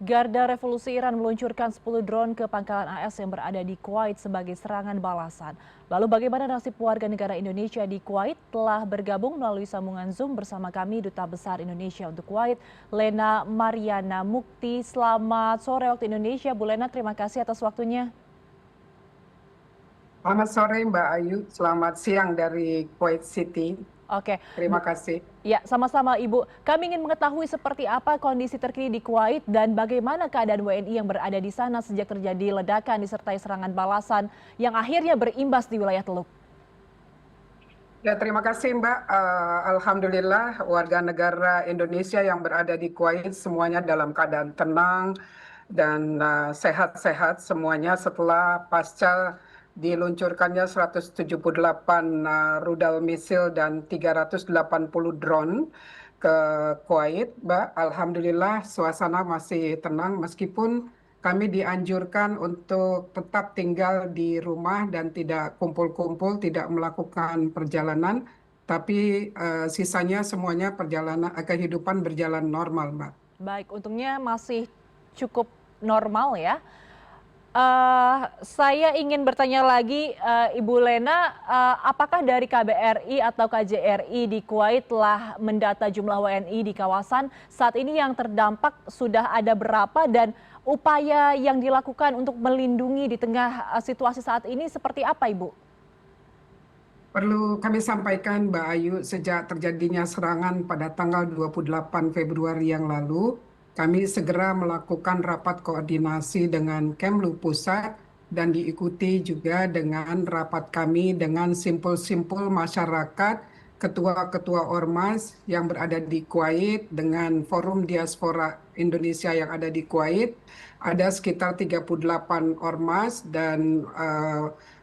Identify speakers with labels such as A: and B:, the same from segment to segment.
A: Garda Revolusi Iran meluncurkan 10 drone ke pangkalan AS yang berada di Kuwait sebagai serangan balasan. Lalu bagaimana nasib warga negara Indonesia di Kuwait? Telah bergabung melalui sambungan Zoom bersama kami Duta Besar Indonesia untuk Kuwait, Lena Mariana Mukti. Selamat sore waktu Indonesia, Bu Lena. Terima kasih atas waktunya.
B: Selamat sore Mbak Ayu, selamat siang dari Kuwait City.
A: Oke,
B: Terima
A: Bu.
B: kasih.
A: Ya, sama-sama Ibu. Kami ingin mengetahui seperti apa kondisi terkini di Kuwait dan bagaimana keadaan WNI yang berada di sana sejak terjadi ledakan disertai serangan balasan yang akhirnya berimbas di wilayah Teluk.
B: Ya, terima kasih Mbak. Alhamdulillah warga negara Indonesia yang berada di Kuwait semuanya dalam keadaan tenang dan sehat-sehat semuanya setelah pasca diluncurkannya 178 rudal misil dan 380 drone ke Kuwait, Mbak. Alhamdulillah suasana masih tenang meskipun kami dianjurkan untuk tetap tinggal di rumah dan tidak kumpul-kumpul, tidak melakukan perjalanan, tapi sisanya semuanya perjalanan kehidupan berjalan normal, Mbak.
A: Baik, untungnya masih cukup normal ya. Saya ingin bertanya lagi, Ibu Lena, apakah dari KBRI atau KJRI di Kuwait telah mendata jumlah WNI di kawasan saat ini yang terdampak sudah ada berapa dan upaya yang dilakukan untuk melindungi di tengah situasi saat ini seperti apa, Ibu?
B: Perlu kami sampaikan, Mbak Ayu, sejak terjadinya serangan pada tanggal 28 Februari yang lalu, kami segera melakukan rapat koordinasi dengan Kemlu Pusat dan diikuti juga dengan rapat kami dengan simpul-simpul masyarakat, ketua-ketua ormas yang berada di Kuwait, dengan Forum Diaspora Indonesia yang ada di Kuwait. Ada sekitar 38 ormas dan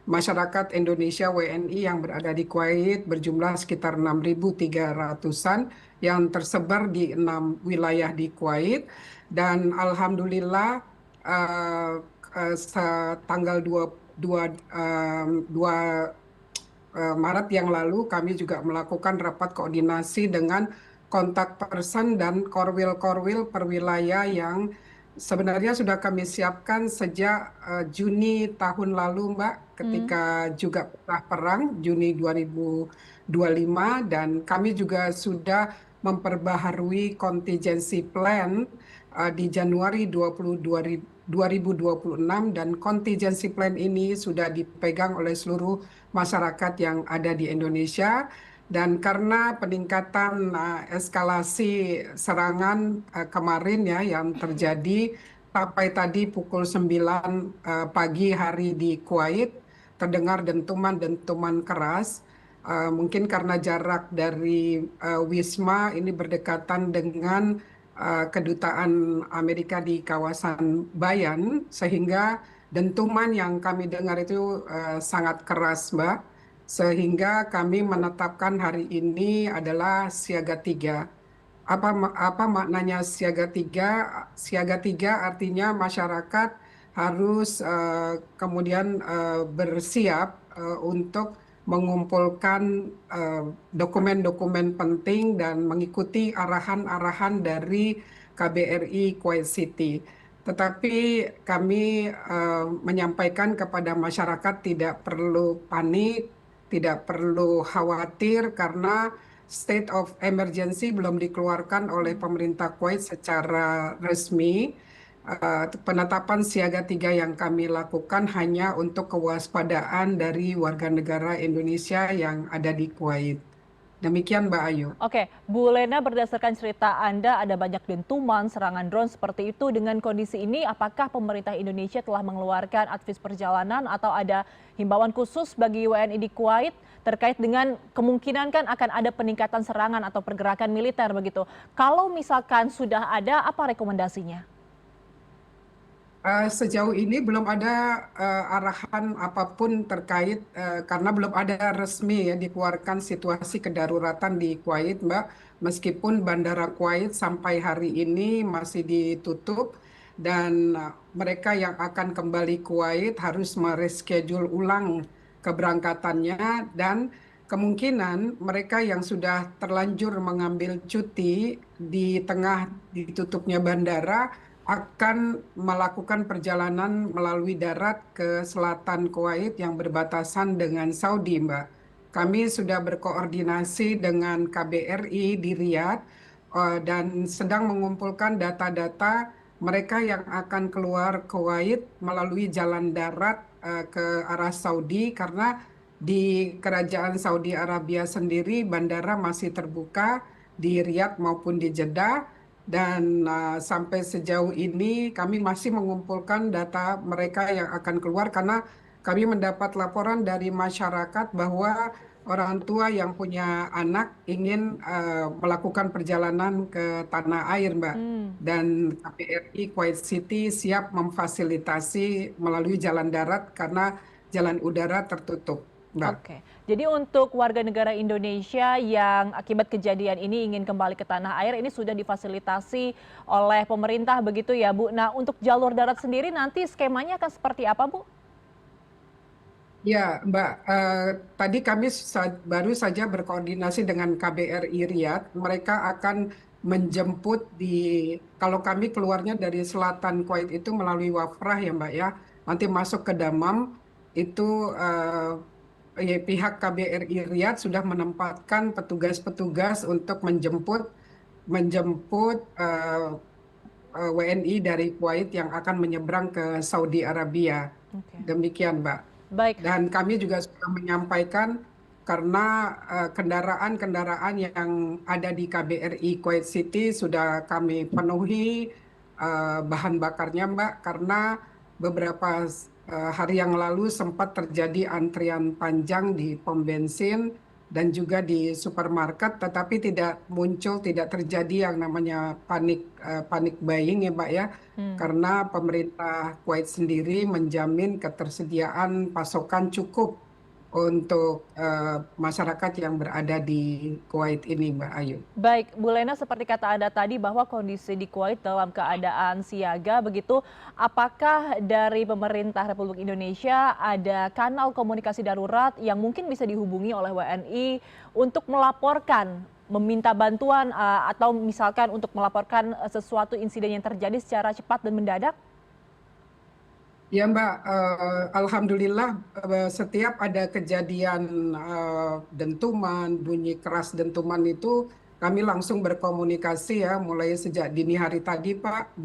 B: masyarakat Indonesia WNI yang berada di Kuwait berjumlah sekitar 6.300-an yang tersebar di 6 wilayah di Kuwait. Dan alhamdulillah tanggal 2 Maret yang lalu kami juga melakukan rapat koordinasi dengan kontak person dan korwil-korwil perwilayah yang sebenarnya sudah kami siapkan sejak Juni tahun lalu, Mbak,
A: Hmm.
B: ketika juga pernah perang Juni 2025, dan kami juga sudah memperbaharui contingency plan di Januari 2026, dan contingency plan ini sudah dipegang oleh seluruh masyarakat yang ada di Indonesia. Dan karena peningkatan eskalasi serangan kemarin ya yang terjadi sampai tadi pukul 9 pagi hari di Kuwait, terdengar dentuman-dentuman keras. Mungkin karena jarak dari Wisma ini berdekatan dengan kedutaan Amerika di kawasan Bayan, sehingga dentuman yang kami dengar itu sangat keras, Mbak, sehingga kami menetapkan hari ini adalah siaga 3. Apa maknanya siaga 3? Siaga 3 artinya masyarakat harus kemudian bersiap untuk mengumpulkan dokumen-dokumen penting dan mengikuti arahan-arahan dari KBRI Kuwait City. Tetapi kami menyampaikan kepada masyarakat tidak perlu panik, tidak perlu khawatir karena state of emergency belum dikeluarkan oleh pemerintah Kuwait secara resmi. Penetapan siaga 3 yang kami lakukan hanya untuk kewaspadaan dari warga negara Indonesia yang ada di Kuwait. Demikian, Mbak Ayu.
A: Oke, Bu Lena, berdasarkan cerita Anda ada banyak dentuman, serangan drone seperti itu. Dengan kondisi ini, apakah pemerintah Indonesia telah mengeluarkan advis perjalanan atau ada himbauan khusus bagi WNI di Kuwait terkait dengan kemungkinan kan akan ada peningkatan serangan atau pergerakan militer begitu. Kalau misalkan sudah ada, apa rekomendasinya?
B: Sejauh ini belum ada arahan apapun terkait karena belum ada resmi ya dikeluarkan situasi kedaruratan di Kuwait, Mbak. Meskipun Bandara Kuwait sampai hari ini masih ditutup dan mereka yang akan kembali Kuwait harus mereschedule ulang keberangkatannya, dan kemungkinan mereka yang sudah terlanjur mengambil cuti di tengah ditutupnya bandara akan melakukan perjalanan melalui darat ke selatan Kuwait yang berbatasan dengan Saudi, Mbak. Kami sudah berkoordinasi dengan KBRI di Riyadh dan sedang mengumpulkan data-data mereka yang akan keluar Kuwait melalui jalan darat ke arah Saudi karena di Kerajaan Saudi Arabia sendiri bandara masih terbuka di Riyadh maupun di Jeddah dan sampai sejauh ini kami masih mengumpulkan data mereka yang akan keluar karena kami mendapat laporan dari masyarakat bahwa orang tua yang punya anak ingin melakukan perjalanan ke tanah air, Mbak.
A: Hmm.
B: Dan KBRI Kuwait City siap memfasilitasi melalui jalan darat karena jalan udara tertutup, Mbak.
A: Oke, jadi untuk warga negara Indonesia yang akibat kejadian ini ingin kembali ke tanah air ini sudah difasilitasi oleh pemerintah begitu ya Bu. Nah untuk jalur darat sendiri nanti skemanya akan seperti apa Bu?
B: Ya, Mbak, tadi kami baru saja berkoordinasi dengan KBRI Riyadh. Mereka akan menjemput kalau kami keluarnya dari selatan Kuwait itu melalui Wafrah ya Mbak ya. Nanti masuk ke Damam, itu ya, pihak KBRI Riyadh sudah menempatkan petugas-petugas untuk menjemput WNI dari Kuwait yang akan menyeberang ke Saudi Arabia.
A: Oke.
B: Demikian, Mbak.
A: Baik.
B: Dan kami juga sudah menyampaikan karena kendaraan-kendaraan yang ada di KBRI Kuwait City sudah kami penuhi bahan bakarnya, Mbak, karena beberapa hari yang lalu sempat terjadi antrian panjang di pom bensin dan juga di supermarket, tetapi tidak terjadi yang namanya panik buying ya, Mbak ya,
A: Hmm.
B: karena pemerintah Kuwait sendiri menjamin ketersediaan pasokan cukup untuk masyarakat yang berada di Kuwait ini, Mbak Ayu.
A: Baik, Bu Lena, seperti kata Anda tadi bahwa kondisi di Kuwait dalam keadaan siaga begitu, apakah dari pemerintah Republik Indonesia ada kanal komunikasi darurat yang mungkin bisa dihubungi oleh WNI untuk melaporkan, meminta bantuan atau misalkan untuk melaporkan sesuatu insiden yang terjadi secara cepat dan mendadak?
B: Ya Mbak, Alhamdulillah setiap ada kejadian dentuman, bunyi keras dentuman itu kami langsung berkomunikasi ya, mulai sejak dini hari tadi Pak,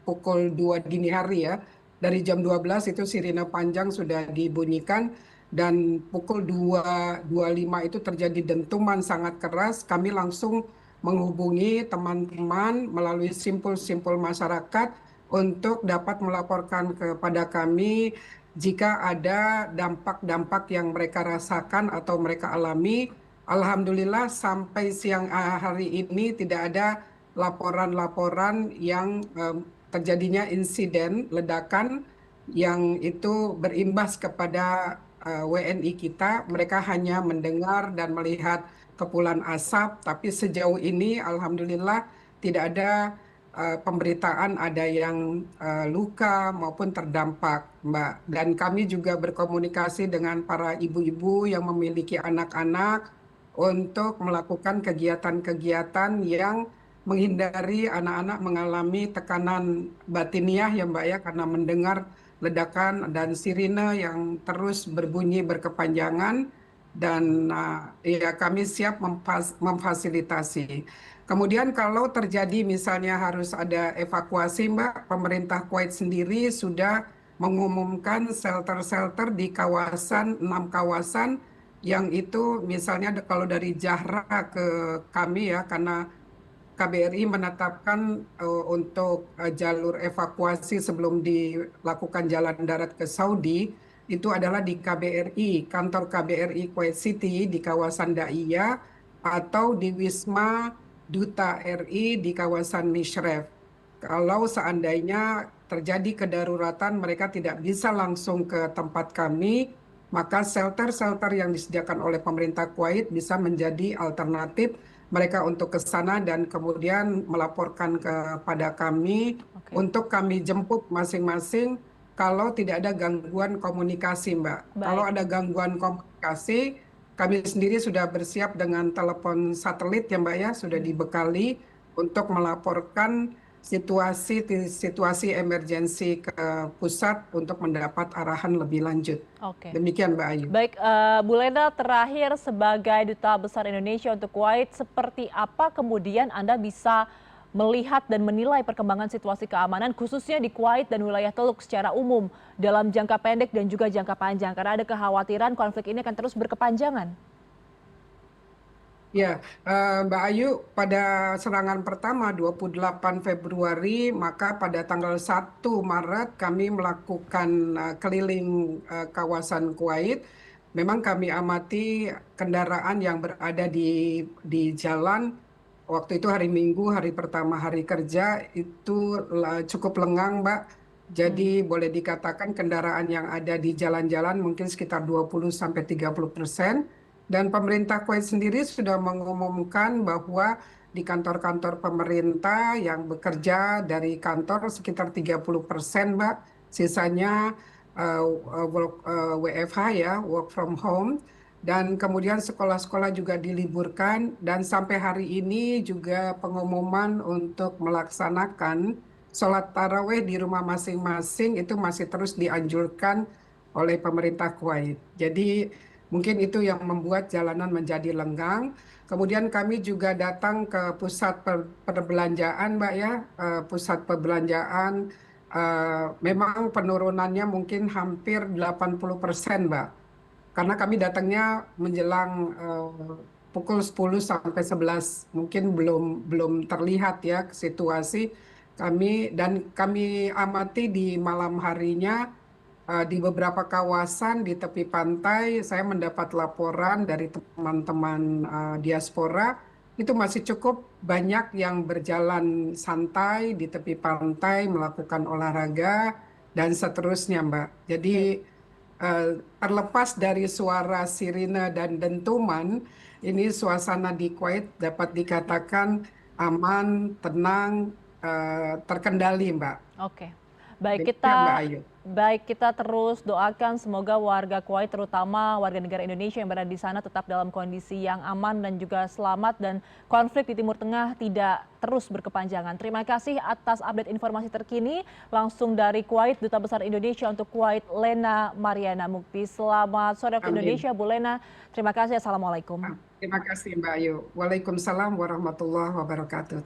B: pukul 2 dini hari ya. Dari jam 12 itu sirine panjang sudah dibunyikan dan pukul 2.25 itu terjadi dentuman sangat keras, kami langsung menghubungi teman-teman melalui simpul-simpul masyarakat untuk dapat melaporkan kepada kami jika ada dampak-dampak yang mereka rasakan atau mereka alami. Alhamdulillah sampai siang hari ini tidak ada laporan-laporan yang terjadinya insiden ledakan yang itu berimbas kepada WNI kita. Mereka hanya mendengar dan melihat kepulan asap, tapi sejauh ini alhamdulillah tidak ada pemberitaan ada yang luka maupun terdampak, Mbak. Dan kami juga berkomunikasi dengan para ibu-ibu yang memiliki anak-anak untuk melakukan kegiatan-kegiatan yang menghindari anak-anak mengalami tekanan batiniah ya Mbak ya, karena mendengar ledakan dan sirine yang terus berbunyi berkepanjangan dan ya kami siap memfasilitasi. Kemudian kalau terjadi misalnya harus ada evakuasi, Mbak, pemerintah Kuwait sendiri sudah mengumumkan shelter-shelter di 6 kawasan yang itu misalnya kalau dari Jahra ke kami ya, karena KBRI menetapkan untuk jalur evakuasi sebelum dilakukan jalan darat ke Saudi, itu adalah di KBRI, kantor KBRI Kuwait City di kawasan Daiyah atau di Wisma Duta RI di kawasan Mishref. Kalau seandainya terjadi kedaruratan, mereka tidak bisa langsung ke tempat kami, maka shelter-shelter yang disediakan oleh pemerintah Kuwait bisa menjadi alternatif mereka untuk ke sana dan kemudian melaporkan kepada kami
A: Oke.
B: untuk kami jemput masing-masing kalau tidak ada gangguan komunikasi, Mbak. Kalau
A: Baik.
B: ada gangguan komunikasi, kami sendiri sudah bersiap dengan telepon satelit ya Mbak ya, sudah dibekali untuk melaporkan situasi emergensi ke pusat untuk mendapat arahan lebih lanjut.
A: Oke.
B: Demikian Mbak Ayu.
A: Baik, Bu Lena, terakhir sebagai Duta Besar Indonesia untuk Kuwait, seperti apa kemudian Anda bisa melihat dan menilai perkembangan situasi keamanan khususnya di Kuwait dan wilayah Teluk secara umum dalam jangka pendek dan juga jangka panjang? Karena ada kekhawatiran konflik ini akan terus berkepanjangan.
B: Ya, Mbak Ayu, pada serangan pertama 28 Februari, maka pada tanggal 1 Maret kami melakukan keliling kawasan Kuwait. Memang kami amati kendaraan yang berada di jalan. Waktu itu hari Minggu, hari pertama hari kerja, itu cukup lengang, Mbak. Jadi boleh dikatakan kendaraan yang ada di jalan-jalan mungkin sekitar 20-30%. Dan pemerintah Kuwait sendiri sudah mengumumkan bahwa di kantor-kantor pemerintah yang bekerja dari kantor sekitar 30%, Mbak. Sisanya WFH ya, work from home. Dan kemudian sekolah-sekolah juga diliburkan. Dan sampai hari ini juga pengumuman untuk melaksanakan sholat taraweh di rumah masing-masing itu masih terus dianjurkan oleh pemerintah Kuwait. Jadi mungkin itu yang membuat jalanan menjadi lenggang. Kemudian kami juga datang ke pusat perbelanjaan, Mbak ya. Pusat perbelanjaan memang penurunannya mungkin hampir 80%, Mbak. Karena kami datangnya menjelang pukul 10 sampai 11, mungkin belum terlihat ya situasi kami amati di malam harinya. Di beberapa kawasan di tepi pantai, saya mendapat laporan dari teman-teman diaspora, itu masih cukup banyak yang berjalan santai di tepi pantai, melakukan olahraga, dan seterusnya, Mbak. Jadi
A: Baik.
B: terlepas dari suara sirine dan dentuman, ini suasana di Kuwait dapat dikatakan aman, tenang, terkendali, Mbak.
A: Oke. Baik
B: Demikian, Mbak
A: kita
B: Ayu.
A: baik kita terus doakan semoga warga Kuwait terutama warga negara Indonesia yang berada di sana tetap dalam kondisi yang aman dan juga selamat dan konflik di Timur Tengah tidak terus berkepanjangan. Terima kasih atas update informasi terkini langsung dari Kuwait, Duta Besar Indonesia untuk Kuwait Lena Mariana Mukti. Selamat sore waktu
B: Amin.
A: Indonesia, Bu Lena. Terima kasih. Assalamualaikum.
B: Terima kasih Mbak Ayu. Waalaikumsalam warahmatullahi wabarakatuh.